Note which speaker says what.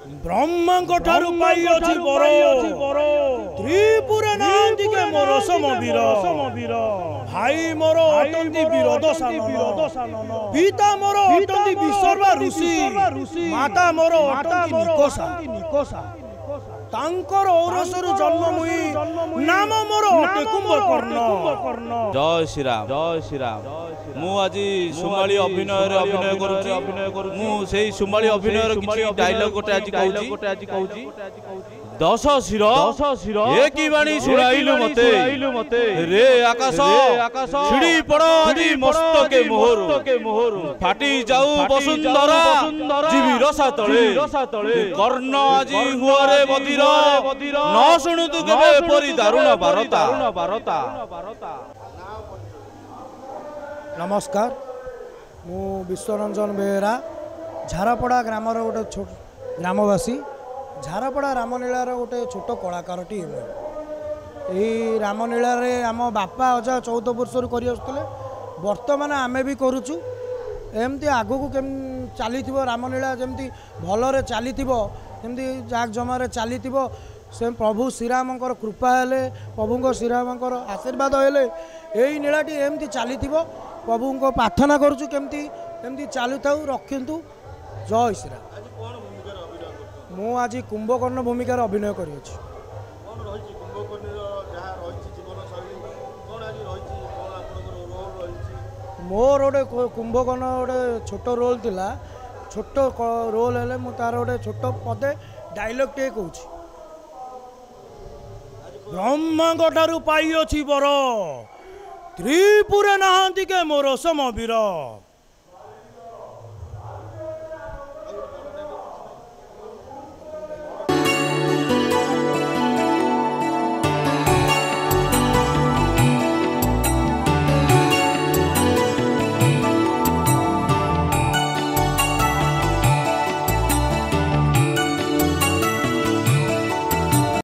Speaker 1: ब्रह्मांको ठारू पाइयोछि बर त्रिपुरे नांदी के मोर समवीर भाई मोर अटंती विरोध सानन पिता मोर अटंती विसर्वा ऋषि माता मोर अटंती निकोषा तांकर औरसरु जन्म मुई नाम मोर अटे कुंभकर्ण।
Speaker 2: जय श्री राम मु आज सुमाली अभिनय करुछि मु सेही सुमाली अभिनय किछि डायलॉग गोटे आज कहूछि दश शिर एक बाणी सुनाइलु मते रे आकाश छिड़ी पड़ आजी मस्तके मोहर फाटी जाऊ वसुंधरा जीवी रसा तले कर्ण आजी हुआरे बधिर न शुणु तु केबे परि दारुण बारता।
Speaker 1: नमस्कार मु विश्वरंजन बेहेरा झारापड़ा ग्रामर गोटे ग्रामवासी झारापड़ा रामलीलार गोटे छोट कलाकारटी यही रामलीला आम बापा अजा 14 वर्ष कर बर्तमान आमे भी करुचु एमती आगु को केम चली रामलीला जमती भलरे चली जमती जाक जमारे चली से प्रभु श्रीरामकर कृपा हेले प्रभु श्रीरामकर आशीर्वाद हेले यही नीलाटी एमती चली प्रभु को प्रार्थना करुचु केमती एमती चलू था रखु। जय श्रीराम। मु आज कुंभकर्ण भूमिकार अभिनय करी मोर गोटे कुंभकर्ण गोटे छोट रोल थिला छोट रोल हेले मु तार गोटे छोट पदे डायलॉग टे कहूँ ब्रह्मांको ठारू पाइयोछि बर त्रिपुरे नांदी के मोर समवीर